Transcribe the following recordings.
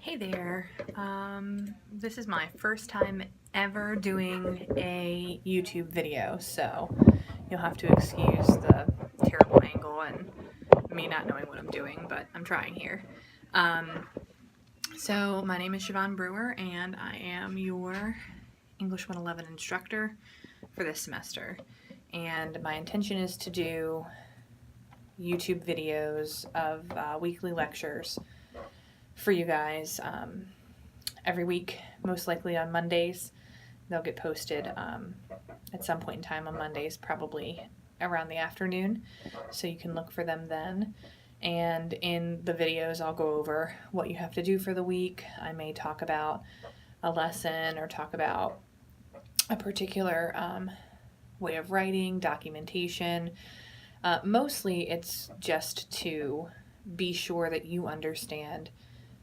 Hey there. This is my first time ever doing a YouTube video, so you'll have to excuse the terrible angle and me not knowing what I'm doing, but I'm trying here. So my name is Siobhan Brewer, and I am your English 111 instructor for this semester. And my intention is to do YouTube videos of weekly lectures for you guys every week, most likely on Mondays. They'll get posted at some point in time on Mondays, probably around the afternoon, so you can look for them then. And in the videos, I'll go over what you have to do for the week. I may talk about a lesson or talk about a particular way of writing, documentation. Mostly it's just to be sure that you understand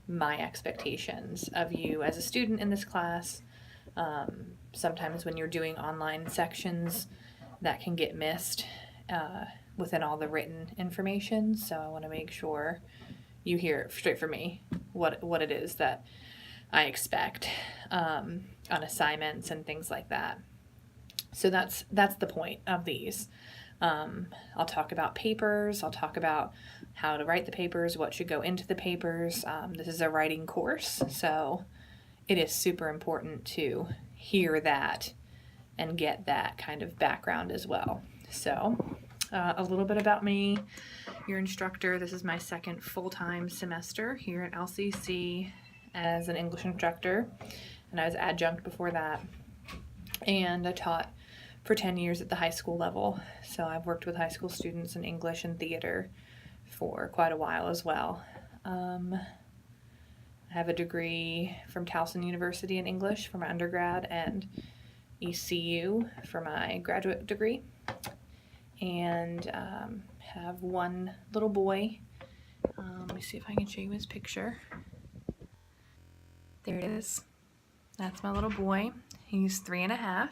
my expectations of you as a student in this class. Sometimes when you're doing online sections, that can get missed within all the written information, so I want to make sure you hear it straight from me what it is that I expect on assignments and things like that. So that's the point of these. I'll talk about papers, I'll talk about how to write the papers, what should go into the papers. This is a writing course, so it is super important to hear that and get that kind of background as well. So a little bit about me, your instructor. This is my second full-time semester here at LCC as an English instructor, and I was adjunct before that, and I taught for 10 years at the high school level, so I've worked with high school students in English and theater for quite a while as well. I have a degree from Towson University in English for my undergrad and ECU for my graduate degree, and have one little boy. Let me see if I can show you his picture. There it is. That's my little boy. He's 3.5.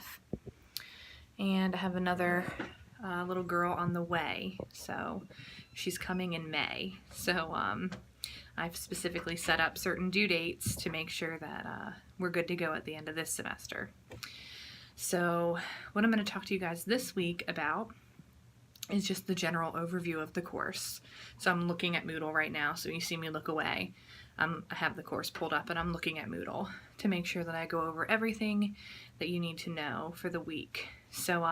And I have another little girl on the way, so she's coming in May. So I've specifically set up certain due dates to make sure that we're good to go at the end of this semester. So what I'm going to talk to you guys this week about is just the general overview of the course. So I'm looking at Moodle right now, so you see me look away. I have the course pulled up and I'm looking at Moodle to make sure that I go over everything that you need to know for the week. So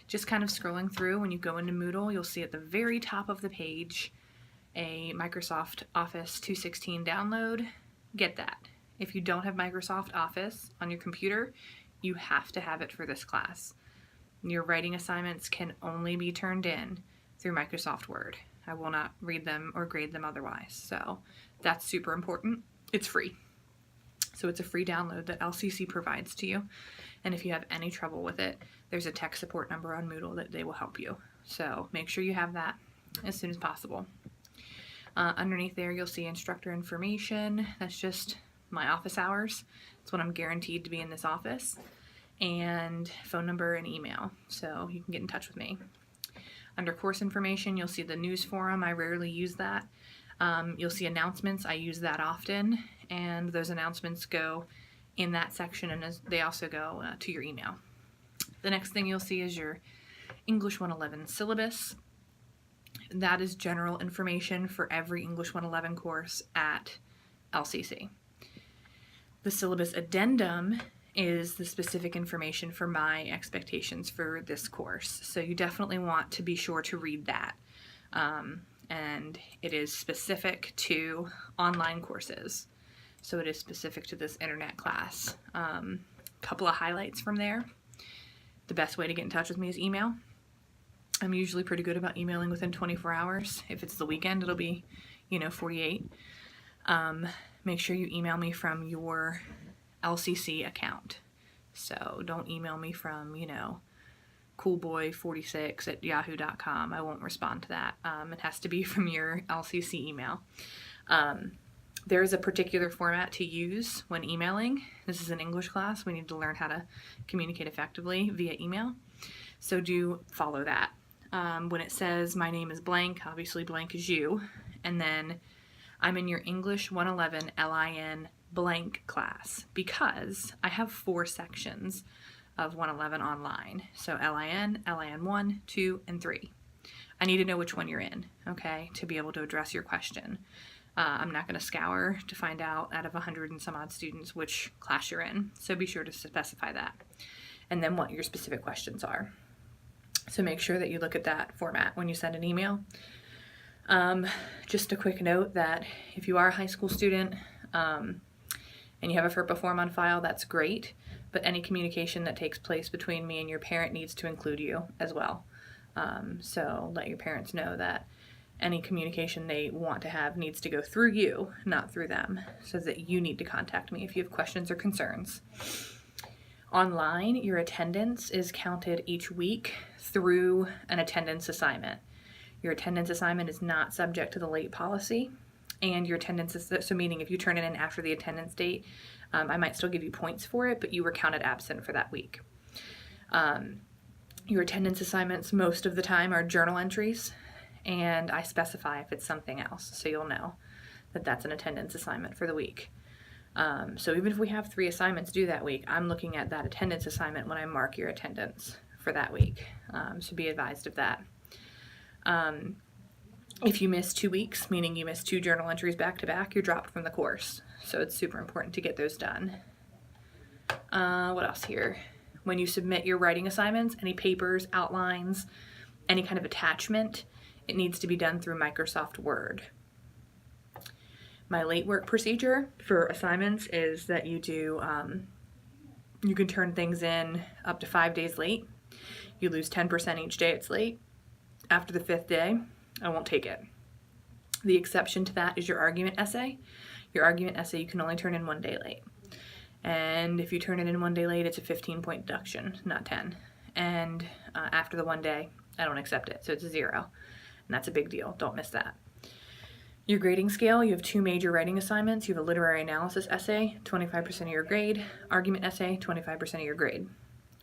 just kind of scrolling through, when you go into Moodle, you'll see at the very top of the page a Microsoft Office 216 download. Get that. If you don't have Microsoft Office on your computer, you have to have it for this class. Your writing assignments can only be turned in through Microsoft Word. I will not read them or grade them otherwise, so that's super important. It's free. So it's a free download that LCC provides to you, and if you have any trouble with it, there's a tech support number on Moodle that they will help you. So make sure you have that as soon as possible. Underneath there, you'll see instructor information. That's just my office hours. It's when I'm guaranteed to be in this office, and phone number and email, so you can get in touch with me. Under course information, you'll see the news forum. I rarely use that. You'll see announcements. I use that often, and those announcements go in that section, and they also go to your email. The next thing you'll see is your English 111 syllabus. That is general information for every English 111 course at LCC. The syllabus addendum is the specific information for my expectations for this course. So you definitely want to be sure to read that. And it is specific to online courses. So it is specific to this internet class. Couple of highlights from there. The best way to get in touch with me is email. I'm usually pretty good about emailing within 24 hours. If it's the weekend, it'll be, 48. Make sure you email me from your LCC account. So don't email me from, coolboy46@yahoo.com. I won't respond to that. It has to be from your LCC email. There is a particular format to use when emailing. This is an English class. We need to learn how to communicate effectively via email. So do follow that. When it says my name is blank, obviously blank is you, and then I'm in your English 111 LIN blank class because I have 4 sections of 111 online. So LIN, LIN 1, 2, and 3. I need to know which one you're in, okay, to be able to address your question. I'm not going to scour to find out of 100 and some odd students which class you're in, so be sure to specify that. And then what your specific questions are. So make sure that you look at that format when you send an email. Just a quick note that if you are a high school student and you have a FERPA form on file, that's great, but any communication that takes place between me and your parent needs to include you as well. So let your parents know that any communication they want to have needs to go through you, not through them, so that you need to contact me if you have questions or concerns. Online, your attendance is counted each week through an attendance assignment. Your attendance assignment is not subject to the late policy, and your attendance is, so meaning if you turn it in after the attendance date, I might still give you points for it, but you were counted absent for that week. Your attendance assignments most of the time are journal entries, and I specify if it's something else, so you'll know that that's an attendance assignment for the week. So even if we have 3 assignments due that week, I'm looking at that attendance assignment when I mark your attendance for that week, so be advised of that. If you miss 2 weeks, meaning you miss 2 journal entries back to back, you're dropped from the course, so it's super important to get those done. What else here? When you submit your writing assignments, any papers, outlines, any kind of attachment, it needs to be done through Microsoft Word. My late work procedure for assignments is that you do, you can turn things in up to 5 days late. You lose 10% each day it's late. After the 5th day, I won't take it. The exception to that is your argument essay. Your argument essay you can only turn in 1 day late. And if you turn it in 1 day late, it's a 15-point deduction, not 10. And after the 1 day, I don't accept it, so it's a 0. And that's a big deal, don't miss that. Your grading scale, you have 2 major writing assignments. You have a literary analysis essay, 25% of your grade, argument essay, 25% of your grade.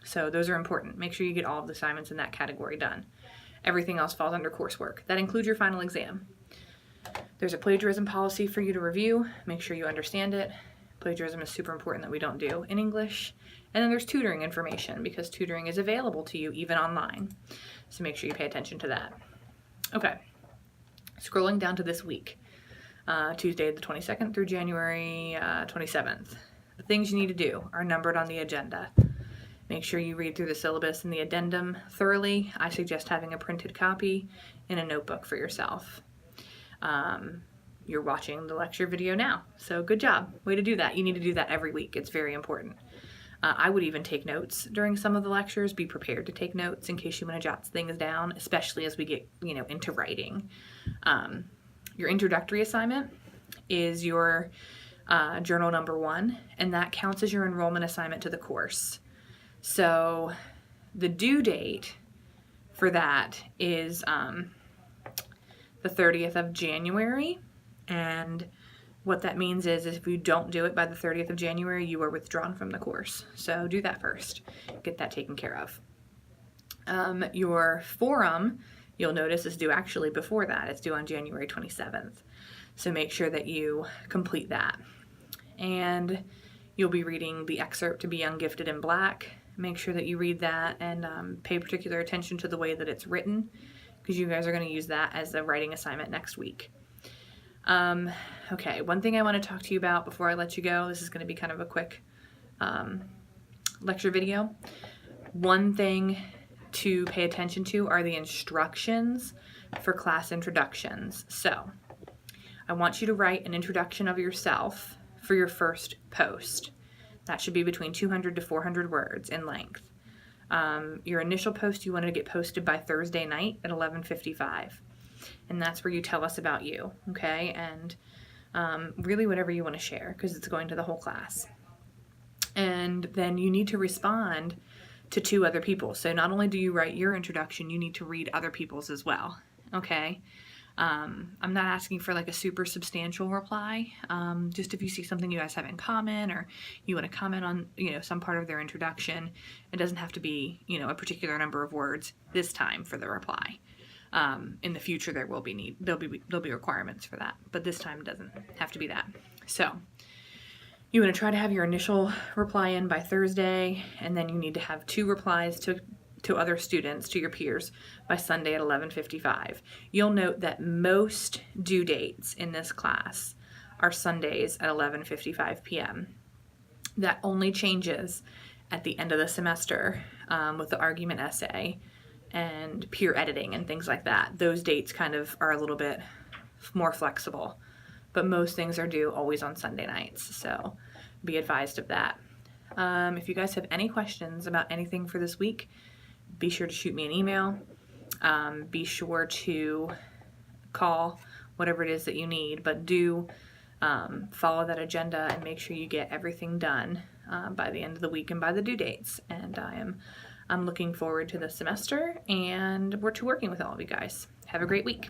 So those are important. Make sure you get all of the assignments in that category done. Everything else falls under coursework. That includes your final exam. There's a plagiarism policy for you to review. Make sure you understand it. Plagiarism is super important that we don't do in English. And then there's tutoring information because tutoring is available to you even online. So make sure you pay attention to that. Okay, scrolling down to this week, Tuesday the 22nd through January 27th. The things you need to do are numbered on the agenda. Make sure you read through the syllabus and the addendum thoroughly. I suggest having a printed copy in a notebook for yourself. You're watching the lecture video now, so good job. Way to do that. You need to do that every week. It's very important. I would even take notes during some of the lectures. Be prepared to take notes in case you want to jot things down, especially as we get, into writing. Your introductory assignment is your journal number 1, and that counts as your enrollment assignment to the course. So the due date for that is the 30th of January, and what that means is if you don't do it by the 30th of January, you are withdrawn from the course. So do that first. Get that taken care of. Your forum, you'll notice, is due actually before that. It's due on January 27th. So make sure that you complete that. And you'll be reading the excerpt to Be Young, Gifted, and Black. Make sure that you read that and pay particular attention to the way that it's written, because you guys are going to use that as a writing assignment next week. Okay, one thing I want to talk to you about before I let you go, this is going to be kind of a quick lecture video. One thing to pay attention to are the instructions for class introductions. So I want you to write an introduction of yourself for your first post. That should be between 200 to 400 words in length. Your initial post you want to get posted by Thursday night at 11:55. And that's where you tell us about you, okay? And really whatever you want to share, because it's going to the whole class. And then you need to respond to 2 other people. So not only do you write your introduction, you need to read other people's as well, okay? I'm not asking for like a super substantial reply. Just if you see something you guys have in common, or you want to comment on, some part of their introduction, it doesn't have to be, a particular number of words this time for the reply. In the future, there'll be requirements for that, but this time it doesn't have to be that. So you want to try to have your initial reply in by Thursday, and then you need to have 2 replies to other students, to your peers, by Sunday at 11:55. You'll note that most due dates in this class are Sundays at 11:55 p.m. That only changes at the end of the semester with the argument essay and peer editing and things like that. Those dates kind of are a little bit more flexible, but most things are due always on Sunday nights, so be advised of that. If you guys have any questions about anything for this week, be sure to shoot me an email. Be sure to call, whatever it is that you need, but do follow that agenda and make sure you get everything done by the end of the week and by the due dates. And I'm looking forward to the semester and to working with all of you guys. Have a great week.